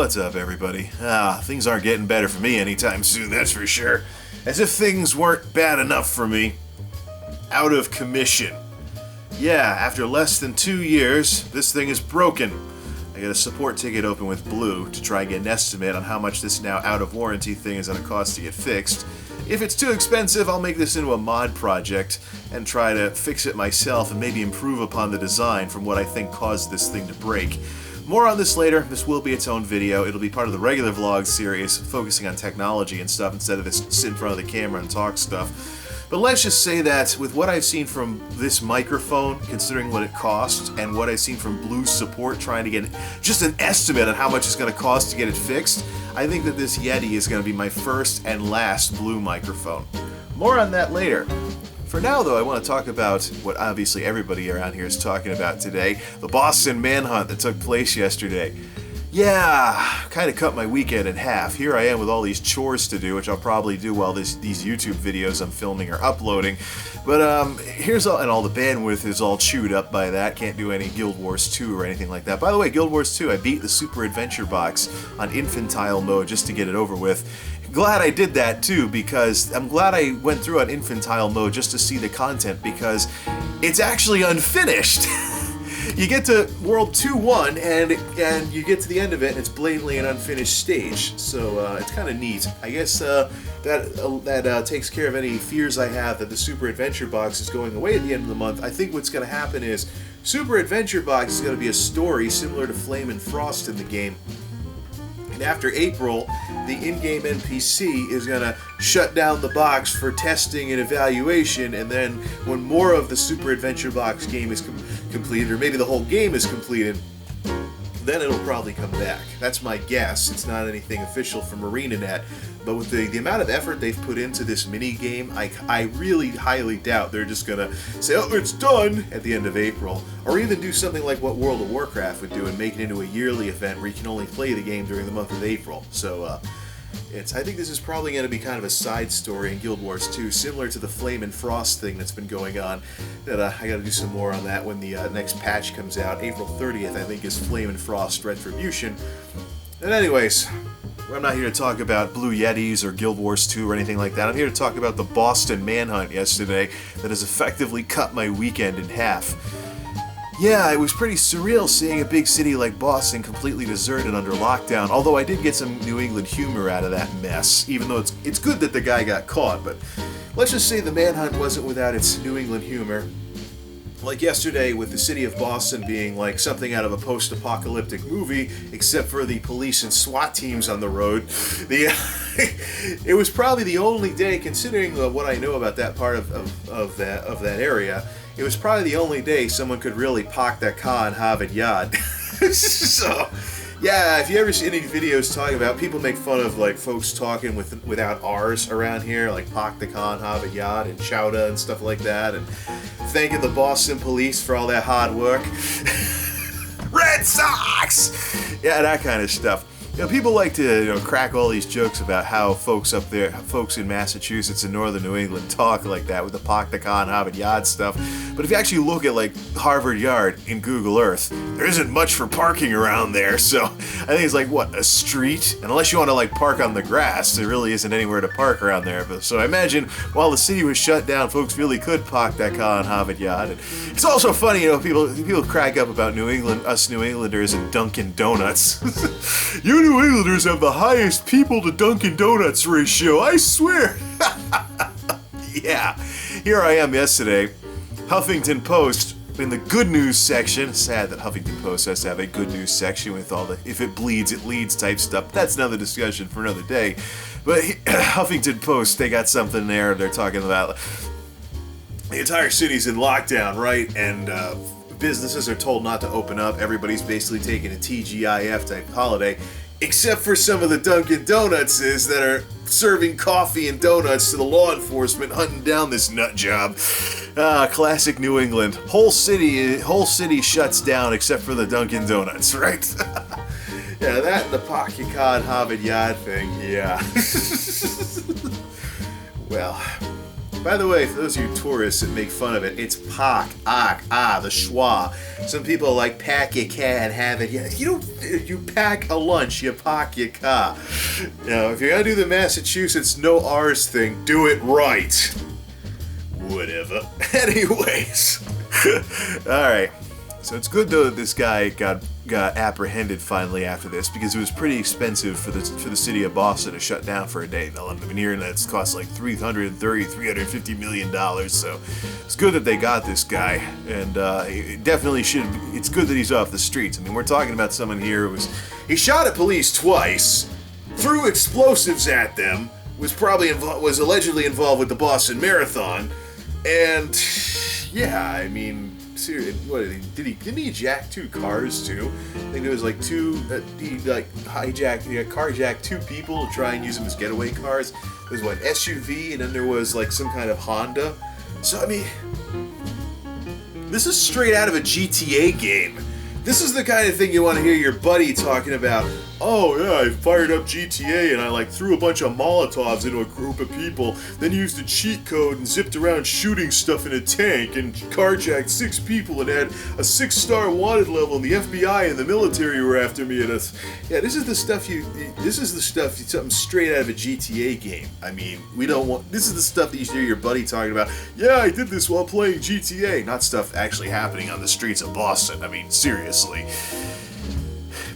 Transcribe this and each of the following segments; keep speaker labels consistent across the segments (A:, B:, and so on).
A: What's up, everybody? Things aren't getting better for me anytime soon, that's for sure. As if things weren't bad enough for me. Out of commission. Yeah, after less than 2 years, this thing is broken. I got a support ticket open with Blue to try and get an estimate on how much this now out-of-warranty thing is going to cost to get fixed. If it's too expensive, I'll make this into a mod project and try to fix it myself and maybe improve upon the design from what I think caused this thing to break. More on this later. This will be its own video. It'll be part of the regular vlog series, focusing on technology and stuff instead of this sit in front of the camera and talk stuff. But let's just say that with what I've seen from this microphone, considering what it costs, and what I've seen from Blue's support trying to get just an estimate on how much it's going to cost to get it fixed, I think that this Yeti is going to be my first and last Blue microphone. More on that later. For now, though, I want to talk about what obviously everybody around here is talking about today, the Boston Manhunt that took place yesterday. Yeah, kind of cut my weekend in half. Here I am with all these chores to do, which I'll probably do while these YouTube videos I'm filming are uploading. But here's all, and all the bandwidth is all chewed up by that. Can't do any Guild Wars 2 or anything like that. By the way, Guild Wars 2, I beat the Super Adventure box on infantile mode just to get it over with. Glad I did that too, because I'm glad I went through on infantile mode just to see the content, because it's actually unfinished. You get to World 2-1 and you get to the end of it and it's blatantly an unfinished stage, so it's kind of neat. I guess that takes care of any fears I have that the Super Adventure Box is going away at the end of the month. I think what's going to happen is Super Adventure Box is going to be a story similar to Flame and Frost in the game. And after April, the in-game NPC is going to shut down the box for testing and evaluation, and then when more of the Super Adventure Box game is completed, or maybe the whole game is completed, then it'll probably come back. That's my guess. It's not anything official from ArenaNet, but with the amount of effort they've put into this mini-game, I really highly doubt they're just gonna say, oh, it's done at the end of April, or even do something like what World of Warcraft would do and make it into a yearly event where you can only play the game during the month of April. So, I think this is probably going to be kind of a side story in Guild Wars 2, similar to the Flame and Frost thing that's been going on. That I got to do some more on that when the next patch comes out. April 30th, I think, is Flame and Frost Retribution. And anyways, I'm not here to talk about Blue Yetis or Guild Wars 2 or anything like that. I'm here to talk about the Boston Manhunt yesterday that has effectively cut my weekend in half. Yeah, it was pretty surreal seeing a big city like Boston completely deserted under lockdown, although I did get some New England humor out of that mess, even though it's good that the guy got caught, but let's just say the Manhunt wasn't without its New England humor. Like yesterday, with the city of Boston being like something out of a post-apocalyptic movie, except for the police and SWAT teams on the road, it was probably the only day, considering what I know about that part of that area, it was probably the only day someone could really park their car and have it yard. So, yeah, if you ever see any videos talking about, people make fun of like folks talking without R's around here, like park the car and have it yard and chowder and stuff like that, and thanking the Boston police for all their hard work. Red Sox! Yeah, that kind of stuff. You know, people like to crack all these jokes about how folks up there, folks in Massachusetts and northern New England talk like that with the park the car and Harvard Yard stuff. But if you actually look at like Harvard Yard in Google Earth, there isn't much for parking around there. So I think it's like, what, a street? And unless you want to like park on the grass, there really isn't anywhere to park around there. But so I imagine while the city was shut down, folks really could park that car on Harvard Yard. And it's also funny, people crack up about New England, us New Englanders and Dunkin' Donuts. You New Englanders have the highest people to Dunkin' Donuts ratio, I swear. Yeah, here I am yesterday, Huffington Post, in the good news section. Sad that Huffington Post has to have a good news section with all the if it bleeds, it leads type stuff. That's another discussion for another day. But Huffington Post, they got something there. They're talking about the entire city's in lockdown, right? And businesses are told not to open up. Everybody's basically taking a TGIF type holiday, except for some of the Dunkin' Donutses that are serving coffee and donuts to the law enforcement hunting down this nut job. Classic New England. Whole city shuts down except for the Dunkin' Donuts, right? Yeah, that and the pocket card Harvard Yard thing, yeah. Well, By the way, for those of you tourists that make fun of it, it's pak, the schwa. Some people like pack your ka and have it. You pack a lunch, you pack your ka. If you're gonna do the Massachusetts no R's thing, do it right. Whatever. Anyways. Alright. So it's good though that this guy got apprehended finally after this, because it was pretty expensive for the city of Boston to shut down for a day. Now, I've been hearing that it's cost like $350 million. So it's good that they got this guy, and it definitely should. It's good that he's off the streets. I mean, we're talking about someone here he shot at police twice, threw explosives at them, was allegedly involved with the Boston Marathon, and yeah, I mean. What didn't he jack 2 cars too? I think it was like he carjacked 2 people to try and use them as getaway cars. There was an SUV, and then there was like some kind of Honda. So I mean, this is straight out of a GTA game. This is the kind of thing you want to hear your buddy talking about. Oh yeah, I fired up GTA and I threw a bunch of Molotovs into a group of people, then used a cheat code and zipped around shooting stuff in a tank and carjacked 6 people and had a 6-star wanted level, and the FBI and the military were after me. And this is the stuff something straight out of a GTA game. I mean, this is the stuff that you hear your buddy talking about. Yeah, I did this while playing GTA. Not stuff actually happening on the streets of Boston. I mean, seriously.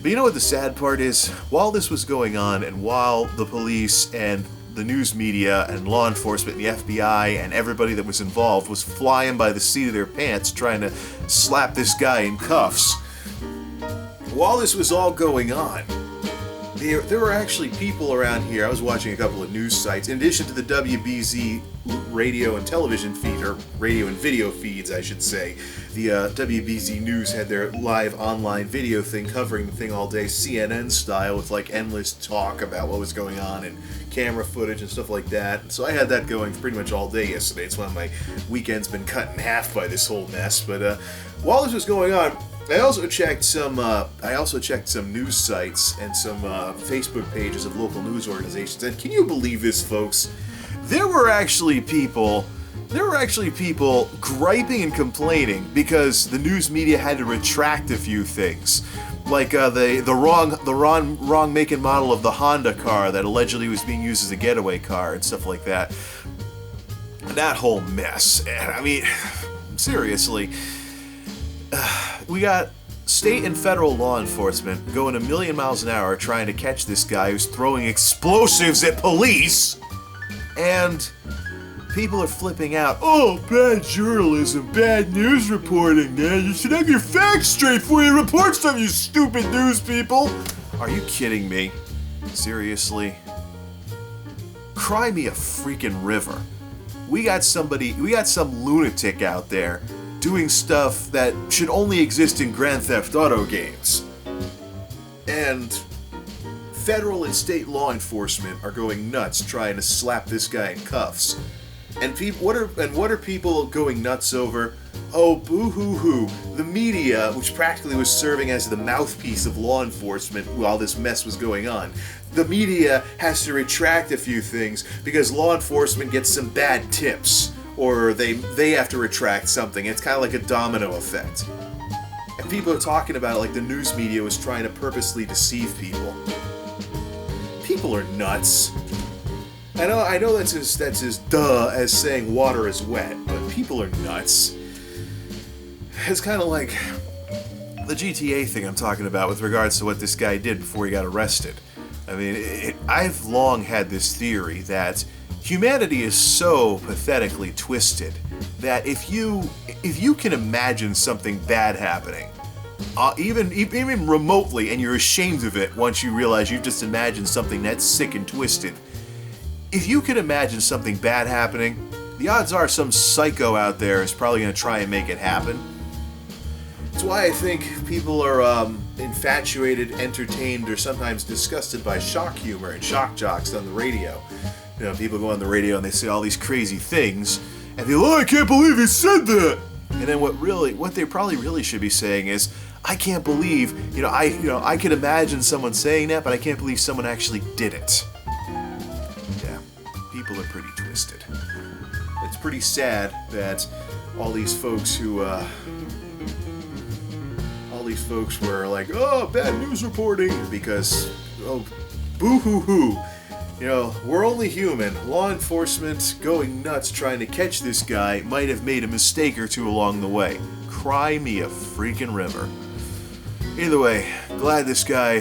A: But you know what the sad part is? While this was going on, and while the police and the news media and law enforcement and the FBI and everybody that was involved was flying by the seat of their pants trying to slap this guy in cuffs, while this was all going on, there were actually people around here. I was watching a couple of news sites, in addition to the WBZ radio and television feed, or radio and video feeds, I should say. The WBZ News had their live online video thing covering the thing all day, CNN style, with endless talk about what was going on and camera footage and stuff like that. And so I had that going pretty much all day yesterday. It's one of my weekends been cut in half by this whole mess. But while this was going on, I also checked some news sites and some Facebook pages of local news organizations. And can you believe this, folks? There were actually people griping and complaining because the news media had to retract a few things, like the wrong make and model of the Honda car that allegedly was being used as a getaway car and stuff like that. That whole mess. And I mean, seriously. We got state and federal law enforcement going a million miles an hour trying to catch this guy who's throwing explosives at police, and people are flipping out. Oh, bad journalism, bad news reporting, man. You should have your facts straight before you report stuff, you stupid news people. Are you kidding me? Seriously? Cry me a freaking river. We got some lunatic out there doing stuff that should only exist in Grand Theft Auto games. And federal and state law enforcement are going nuts trying to slap this guy in cuffs. And what are people going nuts over? Oh, boo-hoo-hoo. The media, which practically was serving as the mouthpiece of law enforcement while this mess was going on, the media has to retract a few things because law enforcement gets some bad tips, or they have to retract something. It's kind of like a domino effect. And people are talking about it like the news media was trying to purposely deceive people. People are nuts. I know that's as duh as saying water is wet, but people are nuts. It's kind of like the GTA thing I'm talking about with regards to what this guy did before he got arrested. I mean, I've long had this theory that humanity is so pathetically twisted that if you can imagine something bad happening, even remotely, and you're ashamed of it once you realize you've just imagined something that's sick and twisted, if you can imagine something bad happening, the odds are some psycho out there is probably going to try and make it happen. That's why I think people are infatuated, entertained, or sometimes disgusted by shock humor and shock jocks on the radio. You know, people go on the radio and they say all these crazy things, and they go, "Oh, I can't believe he said that." And then what they probably really should be saying is, "I can't believe, I can imagine someone saying that, but I can't believe someone actually did it." Yeah, people are pretty twisted. It's pretty sad that all these folks were like, oh, bad news reporting, because, oh, boo-hoo-hoo. You know, we're only human. Law enforcement going nuts trying to catch this guy might have made a mistake or two along the way. Cry me a freaking river. Either way, glad this guy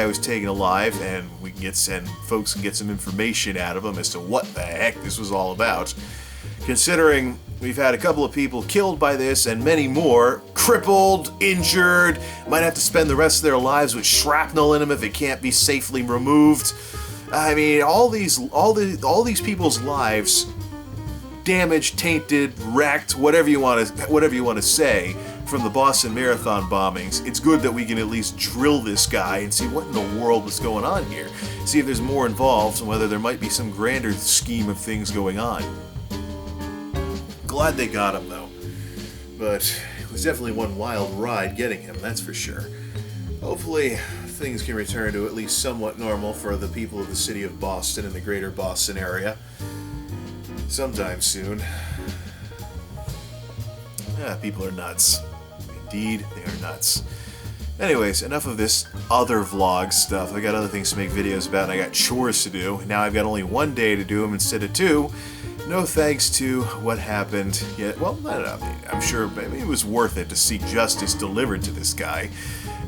A: was taken alive, and folks can get some information out of him as to what the heck this was all about. Considering we've had a couple of people killed by this and many more crippled, injured, might have to spend the rest of their lives with shrapnel in them if it can't be safely removed. I mean, all these people's lives damaged, tainted, wrecked, whatever you want to say, from the Boston Marathon bombings. It's good that we can at least drill this guy and see what in the world was going on here. See if there's more involved and whether there might be some grander scheme of things going on. Glad they got him, though. But it was definitely one wild ride getting him, that's for sure. Hopefully, things can return to at least somewhat normal for the people of the city of Boston and the greater Boston area sometime soon. People are nuts. Indeed, they are nuts. Anyways, enough of this other vlog stuff. I got other things to make videos about, and I got chores to do. Now I've got only one day to do them instead of two. No thanks to what happened yet. Well, I don't know. I'm sure maybe it was worth it to see justice delivered to this guy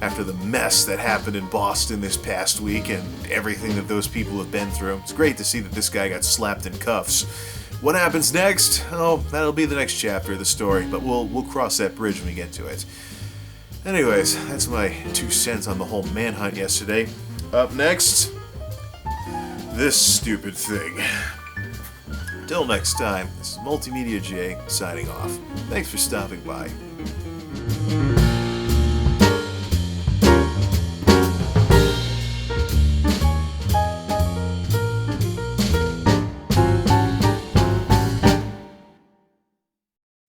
A: after the mess that happened in Boston this past week and everything that those people have been through. It's great to see that this guy got slapped in cuffs. What happens next? Oh, that'll be the next chapter of the story, but we'll cross that bridge when we get to it. Anyways, that's my 2 cents on the whole manhunt yesterday. Up next, this stupid thing. Till next time, this is MultimediaJay signing off. Thanks for stopping by.